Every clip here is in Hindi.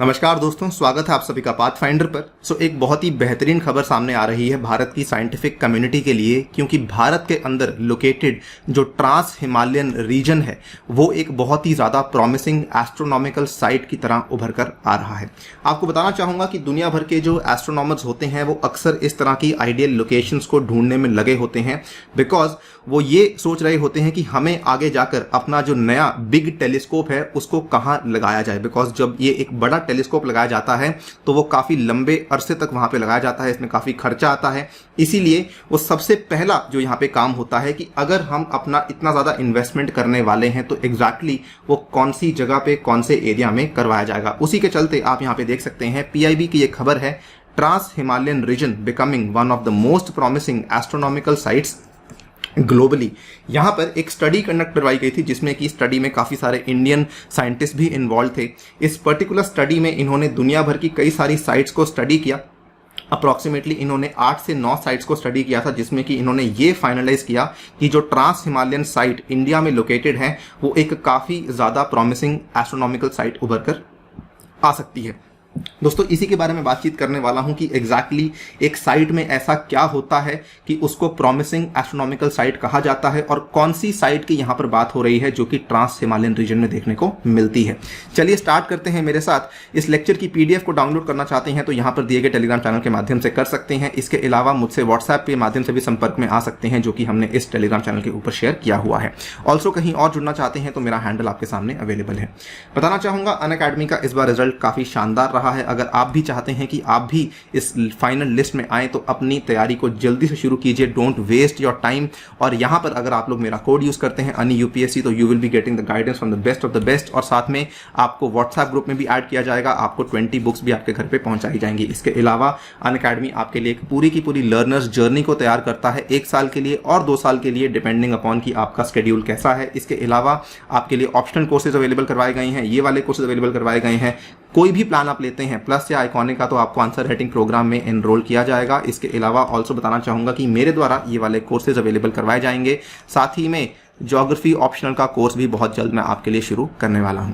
नमस्कार दोस्तों, स्वागत है आप सभी का पाथफाइंडर पर। एक बहुत ही बेहतरीन खबर सामने आ रही है भारत की साइंटिफिक कम्युनिटी के लिए, क्योंकि भारत के अंदर लोकेटेड जो ट्रांस हिमालयन रीजन है वो एक बहुत ही ज़्यादा प्रॉमिसिंग एस्ट्रोनॉमिकल साइट की तरह उभर कर आ रहा है। आपको बताना चाहूँगा कि दुनिया भर के जो एस्ट्रोनॉमर्स होते हैं वो अक्सर इस तरह की आइडियल लोकेशंस को ढूंढने में लगे होते हैं, बिकॉज वो ये सोच रहे होते हैं कि हमें आगे जाकर अपना जो नया बिग टेलीस्कोप है उसको कहाँ लगाया जाए। बिकॉज जब ये एक बड़ा टेलीस्कोप लगाया जाता है तो वो काफ़ी लंबे अरसे तक वहाँ पे लगाया जाता है, इसमें काफ़ी खर्चा आता है। इसीलिए वो सबसे पहला जो यहाँ पे काम होता है कि अगर हम अपना इतना ज़्यादा इन्वेस्टमेंट करने वाले हैं तो एग्जैक्टली वो कौन सी जगह पे कौन से एरिया में करवाया जाएगा। उसी के चलते आप यहाँ पे देख सकते हैं PIB की ये खबर है, trans Himalayan region becoming one of the most promising astronomical sites globally. यहाँ पर एक स्टडी कंडक्ट करवाई गई थी जिसमें कि स्टडी में काफ़ी सारे इंडियन साइंटिस्ट भी इन्वॉल्व थे। इस पर्टिकुलर स्टडी में इन्होंने दुनिया भर की कई सारी साइट्स को स्टडी किया। अप्रॉक्सीमेटली इन्होंने 8 से 9 साइट्स को स्टडी किया था, जिसमें कि इन्होंने ये फाइनलाइज किया कि जो ट्रांस हिमालयन साइट इंडिया में लोकेटेड है वो एक काफ़ी ज़्यादा प्रॉमिसिंग एस्ट्रोनॉमिकल साइट उभर कर आ सकती है। दोस्तों, इसी के बारे में बातचीत करने वाला हूं कि एग्जैक्टली एक साइट में ऐसा क्या होता है कि उसको प्रॉमिसिंग एस्ट्रोनॉमिकल साइट कहा जाता है और कौन सी साइट की यहां पर बात हो रही है जो कि ट्रांस हिमालयन रीजन में देखने को मिलती है। चलिए स्टार्ट करते हैं मेरे साथ। इस लेक्चर की PDF को डाउनलोड करना चाहते हैं तो यहां पर दिए गए टेलीग्राम चैनल के माध्यम से कर सकते हैं। इसके अलावा मुझसे व्हाट्सएप के माध्यम से भी संपर्क में आ सकते हैं, जो कि हमने इस टेलीग्राम चैनल के ऊपर शेयर किया हुआ है। ऑल्सो कहीं और जुड़ना चाहते हैं तो मेरा हैंडल आपके सामने अवेलेबल है। बताना चाहूंगा अनअकैडमी का इस बार रिजल्ट काफी शानदार रहा है। अगर आप भी चाहते हैं कि आप भी इस फाइनल लिस्ट में आए तो अपनी तैयारी को जल्दी से शुरू कीजिए। Don't waste your time. और यहां पर अगर आप लोग मेरा कोड यूज करते हैं अनि UPSC तो you will be getting the guidance from the best of the best. और साथ में आपको व्हाट्सएप ग्रुप में भी ऐड किया जाएगा। आपको 20 बुक्स भी आपके घर पे पहुंचाई जाएंगी। इसके अलावा अनअकैडमी आपके लिए एक पूरी की पूरी लर्नर्स जर्नी को तैयार करता है, 1 साल के लिए और 2 साल के लिए, डिपेंडिंग अपॉन कि आपका शेड्यूल कैसा है। इसके अलावा आपके लिए ऑप्शनल कोर्सेज अवेलेबल करवाए गए हैं, ये वाले कोर्सेज अवेलेबल करवाए गए हैं। कोई भी प्लान आप लेते हैं प्लस या आइकॉनिक का तो आपको आंसर राइटिंग प्रोग्राम में एनरोल किया जाएगा। इसके अलावा ऑल्सो बताना चाहूंगा कि मेरे द्वारा ये वाले कोर्सेज अवेलेबल करवाए जाएंगे। साथ ही में ज्योग्राफी ऑप्शनल का कोर्स भी बहुत जल्द मैं आपके लिए शुरू करने वाला हूं।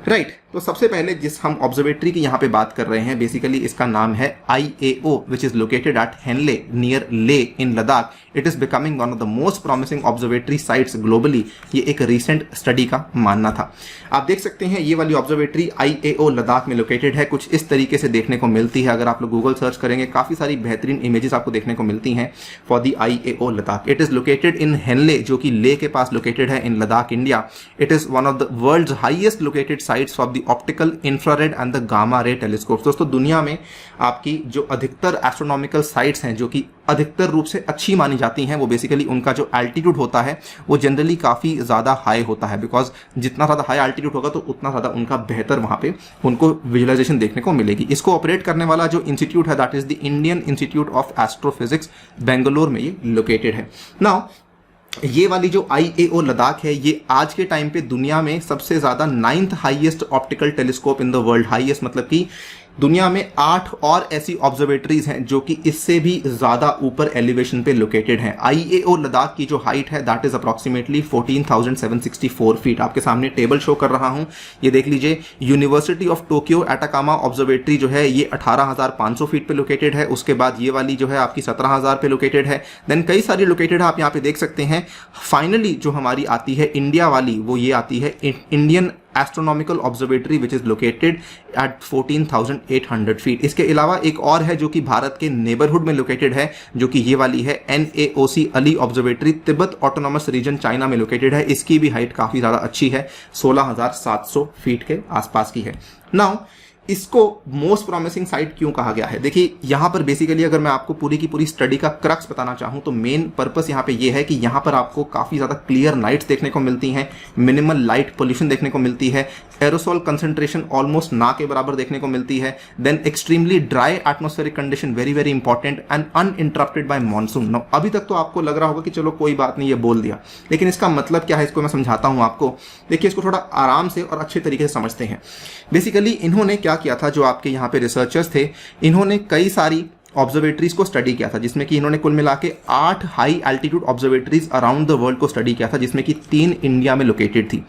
राइट, तो सबसे पहले जिस हम ऑब्जर्वेटरी की यहाँ पे बात कर रहे हैं, बेसिकली इसका नाम है IAO, which is located at Hanle near Leh in Ladakh. It is becoming one of the most promising observatory sites globally. ये एक रिसेंट स्टडी का मानना था। आप देख सकते हैं ये वाली ऑब्जर्वेटरी IAO लद्दाख में लोकेटेड है। कुछ इस तरीके से देखने को मिलती है। अगर आप लोग गूगल सर्च करेंगे काफी सारी बेहतरीन इमेजेस आपको देखने को मिलती हैं for the IAO Ladakh. It is located in Hanle, जो कि ले के पास लोकेटेड है in Ladakh, India. It is one of the world's highest located sites of the optical infrared and the gamma ray telescopes. दोस्तों, दुनिया में आपकी जो अधिकतर एस्ट्रोनॉमिकल साइट्स हैं जो कि अधिकतर रूप से अच्छी मानी जाती हैं, वो बेसिकली उनका जो एल्टीट्यूड होता है वो जनरली काफ़ी ज़्यादा हाई होता है। बिकॉज जितना ज़्यादा हाई एल्टीट्यूड होगा तो उतना ज़्यादा उनका बेहतर वहाँ पे उनको विजुअलाइजेशन देखने को मिलेगी। इसको ऑपरेट करने वाला जो इंस्टीट्यूट है that is the Indian institute of astrophysics, Bangalore में ये लोकेटेड है। नाउ ये वाली जो IAO लद्दाख है ये आज के टाइम पे दुनिया में सबसे ज्यादा 9th highest optical telescope in the world. Highest मतलब कि दुनिया में 8 और ऐसी ऑब्जर्वेटरीज हैं जो कि इससे भी ज्यादा ऊपर एलिवेशन पे लोकेटेड हैं। IAO लद्दाख की जो हाइट है दैट इज अप्रॉक्सीमेटली 14,764 फीट। आपके सामने टेबल शो कर रहा हूं, ये देख लीजिए। University of Tokyo Atacama observatory जो है ये 18,500 फीट पे लोकेटेड है। उसके बाद ये वाली जो है आपकी 17,000 पे लोकेटेड है। देन कई सारी लोकेटेड है, आप यहाँ पे देख सकते हैं। फाइनली जो हमारी आती है इंडिया वाली, वो ये आती है Indian astronomical observatory which is located eight 14,800 feet. इसके अलावा एक और है जो कि भारत के नेबरहुड में लोकेटेड है, जो कि ये वाली है NAOC Ali observatory, Tibet autonomous region China में लोकेटेड है। इसकी भी हाइट काफी ज्यादा अच्छी है, 16,700 फीट के आसपास की है। नाउ इसको मोस्ट प्रॉमिसिंग साइट क्यों कहा गया है? देखिए, यहां पर बेसिकली अगर मैं आपको पूरी की पूरी स्टडी का क्रक्स बताना चाहूं तो मेन पर्पस यहां पे ये है कि यहां पर आपको काफी ज्यादा क्लियर नाइट्स देखने को मिलती हैं, मिनिमल लाइट पोल्यूशन देखने को मिलती है, एरोसोल कंसंट्रेशन ऑलमोस्ट ना के बराबर देखने को मिलती है, then extremely dry atmospheric condition, very very important, and uninterrupted by monsoon. Now अभी तक तो आपको लग रहा होगा कि चलो कोई बात नहीं, ये बोल दिया, लेकिन इसका मतलब क्या है इसको मैं समझाता हूं आपको। देखिए, इसको थोड़ा आराम से और अच्छे तरीके से समझते हैं। बेसिकली इन्होंने क्या किया था, जो आपके यहाँ पे रिसर्चर्स थे, इन्होंने कई सारी ऑब्जर्वेटरीज को स्टडी किया था, जिसमें कि इन्होंने कुल मिला के 8 high altitude observatories around the world को स्टडी किया था, जिसमें कि 3 इंडिया में लोकेटेड थी।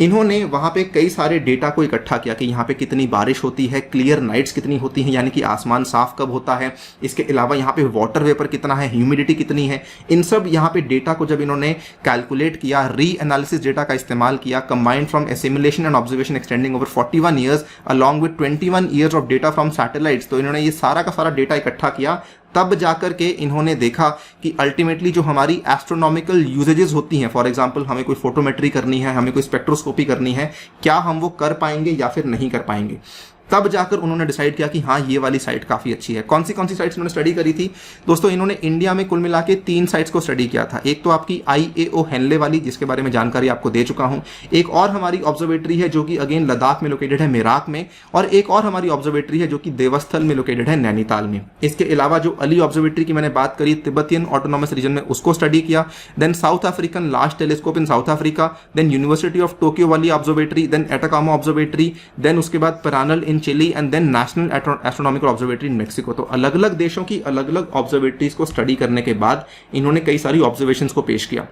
इन्होंने वहां पे कई सारे डेटा को इकट्ठा किया कि यहाँ पे कितनी बारिश होती है, क्लियर नाइट्स कितनी होती हैं, यानी कि आसमान साफ कब होता है, इसके अलावा यहाँ पे वाटर वेपर कितना है, ह्यूमिडिटी कितनी है। इन सब यहाँ पे डेटा को जब इन्होंने कैलकुलेट किया, री एनालिसिस डेटा का इस्तेमाल किया, combined from assimilation and observation extending over 41 years along with 21 years of data from satellites, तो इन्होंने ये सारा का सारा डेटा इकट्ठा किया। तब जाकर के इन्होंने देखा कि अल्टीमेटली जो हमारी एस्ट्रोनॉमिकल यूजेजेस होती हैं, फॉर एग्जांपल हमें कोई फोटोमेट्री करनी है, हमें कोई स्पेक्ट्रोस्कोपी करनी है, क्या हम वो कर पाएंगे या फिर नहीं कर पाएंगे। तब जाकर उन्होंने डिसाइड किया कि हाँ ये वाली साइट काफ़ी अच्छी है। कौन सी साइट्स उन्होंने स्टडी करी थी दोस्तों? इन्होंने इंडिया में कुल मिला के 3 साइट्स को स्टडी किया था। एक तो आपकी IAO हेनले वाली, जिसके बारे में जानकारी आपको दे चुका हूं। एक और हमारी ऑब्जर्वेटरी है जो कि अगेन लद्दाख में लोकेटेड है, मेराक में। और एक और हमारी ऑब्जर्वेटरी है जो कि देवस्थल में लोकेटेड है, नैनीताल में। इसके अलावा जो अली ऑब्जर्वेटरी की मैंने बात करी, तिब्बतियन ऑटोनॉमस रीजन में, उसको स्टडी किया। Then South African large telescope in South Africa, then University of Tokyo वाली observatory, then Atacama observatory, then उसके बाद Paranal in Chile and then national astronomical observatory in Mexico. तो अलग अलग देशों की अलग अलग ऑब्जर्वेटरीज को स्टडी करने के बाद इन्होंने कई सारी ऑब्जर्वेशंस को पेश किया।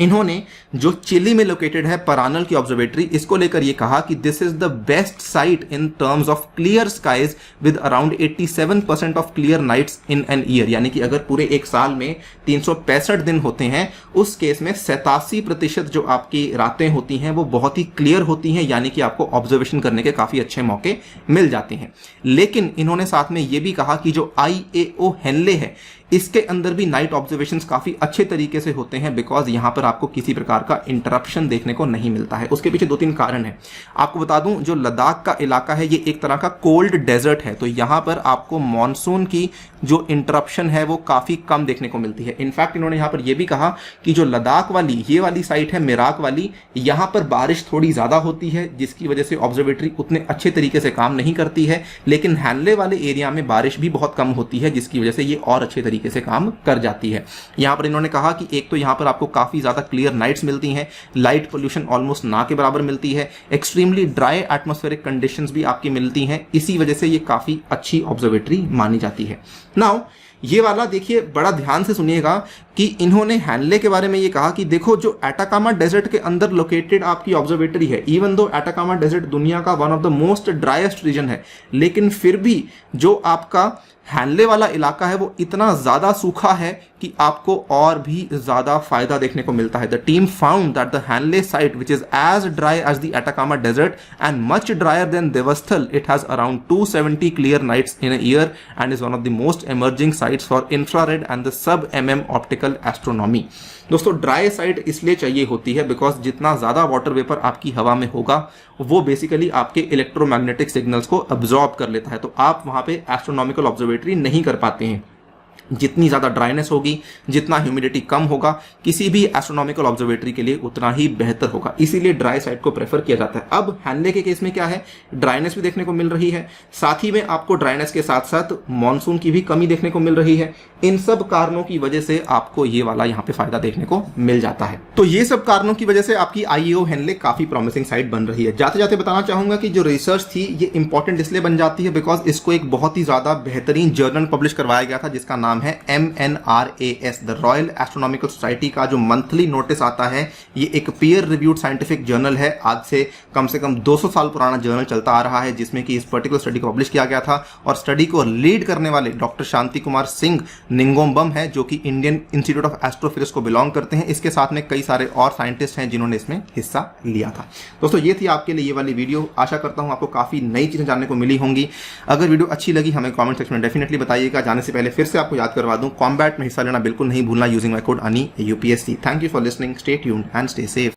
इन्होंने जो चिली में लोकेटेड है पेरानल की ऑब्जर्वेटरी, इसको लेकर ये कहा कि this is the best site in terms of clear skies with around 87% of clear nights in an year, यानी कि अगर पूरे एक साल में 365 दिन होते हैं, उस केस में 87% जो आपकी रातें होती हैं वो बहुत ही क्लियर होती हैं, यानी कि आपको ऑब्जर्वेशन करने के काफी अच्छे मौके मिल जाते हैं। लेकिन इन्होंने साथ में ये भी कहा कि जो IAO हेनले है, इसके अंदर भी नाइट ऑब्जर्वेशंस काफी अच्छे तरीके से होते हैं, बिकॉज यहां पर आपको किसी प्रकार का इंटरप्शन देखने को नहीं मिलता है। उसके पीछे 2-3 कारण है। आपको बता दूं, जो लद्दाख का इलाका है ये एक तरह का कोल्ड डेजर्ट है, तो यहां पर आपको मॉनसून की जो इंटरप्शन है वो काफी कम देखने को मिलती है। इनफैक्ट इन्होंने यहां पर यह भी कहा कि जो लद्दाख वाली ये वाली साइट है, मेराक वाली, यहां पर बारिश थोड़ी ज्यादा होती है, जिसकी वजह से ऑब्जर्वेटरी उतने अच्छे तरीके से काम नहीं करती है। लेकिन हैनले वाले एरिया में बारिश भी बहुत कम होती है, जिसकी वजह से ये और अच्छे तरीके से काम कर जाती है। यहां पर इन्होंने कहा कि एक तो यहां पर आपको काफी ज्यादा क्लियर नाइट्स मिलती हैं, लाइट पोल्यूशन ऑलमोस्ट ना के बराबर मिलती है, एक्सट्रीमली ड्राई एटमॉस्फेरिक कंडीशंस भी आपकी मिलती हैं। इसी वजह से ये काफी अच्छी ऑब्जर्वेटरी मानी जाती है। नाउ ये वाला देखिए, बड़ा ध्यान से सुनिएगा कि इन्होंने हैनले के बारे में ये कहा कि देखो, जो एटाकामा डेजर्ट के अंदर लोकेटेड आपकी ऑब्जर्वेटरी है, इवन दो एटाकामा डेजर्ट दुनिया का one of the most driest region है, लेकिन फिर भी जो आपका हैनले वाला इलाका है वो इतना ज्यादा सूखा है कि आपको और भी ज्यादा फायदा देखने को मिलता है। The team found that the Hanle site which is as dry as the Atacama desert and much drier than Devasthal, it has around 270 clear nights in a year and is one of the most emerging sites for infrared and the sub MM optical astronomy. दोस्तों, ड्राई साइट इसलिए चाहिए होती है बिकॉज जितना ज्यादा वाटर वेपर आपकी हवा में होगा वो बेसिकली आपके इलेक्ट्रोमैग्नेटिक सिग्नल्स को अब्सॉर्ब कर लेता है, तो आप वहां पे एस्ट्रोनॉमिकल ऑब्जर्वेटरी नहीं कर पाते हैं। जितनी ज्यादा ड्राइनेस होगी, जितना ह्यूमिडिटी कम होगा, किसी भी एस्ट्रोनॉमिकल ऑब्जर्वेटरी के लिए उतना ही बेहतर होगा, इसीलिए ड्राई साइट को प्रेफर किया जाता है। अब हैनले के केस में क्या है, ड्राइनेस भी देखने को मिल रही है, साथ ही में आपको ड्राइनेस के साथ साथ मॉनसून की भी कमी देखने को मिल रही है। इन सब कारणों की वजह से आपको ये वाला यहाँ पे फायदा देखने को मिल जाता है। तो ये सब कारणों की वजह से आपकी IAO हेनले काफी प्रॉमिसिंग साइट बन रही है। जाते जाते बताना चाहूंगा कि जो रिसर्च थी ये इंपॉर्टेंट इसलिए बन जाती है बिकॉज इसको एक बहुत ही ज्यादा बेहतरीन जर्नल पब्लिश करवाया गया था, जिसका नाम है MNRAS, the royal astronomical society का जो मंथली नोटिस आता है। ये एक पीयर रिव्यूड साइंटिफिक जर्नल है, आज से कम 200 साल पुराना जर्नल चलता आ रहा है, जिसमें कि इस पर्टिकुलर स्टडी को पब्लिश किया गया था। और स्टडी को लीड करने वाले डॉक्टर शांति कुमार सिंह निंगोम्बम है, जो कि इंडियन इंस्टीट्यूट ऑफ एस्ट्रोफिजिक्स को बिलोंग करते हैं। इसके साथ में कई सारे और साइंटिस्ट हैं जिन्होंने इसमें हिस्सा लिया था। दोस्तों, ये थी आपके लिए ये वाली वीडियो। आशा करता हूं आपको काफी नई चीजें जानने को मिली होंगी। अगर वीडियो अच्छी लगी हमें कमेंट सेक्शन में डेफिनेटली बताइएगा। जाने से पहले फिर से आपको याद करवा दूं, कॉम्बैट में हिस्सा लेना बिल्कुल नहीं भूलना using my code ANI UPSC। Thank you for listening, stay tuned and stay safe.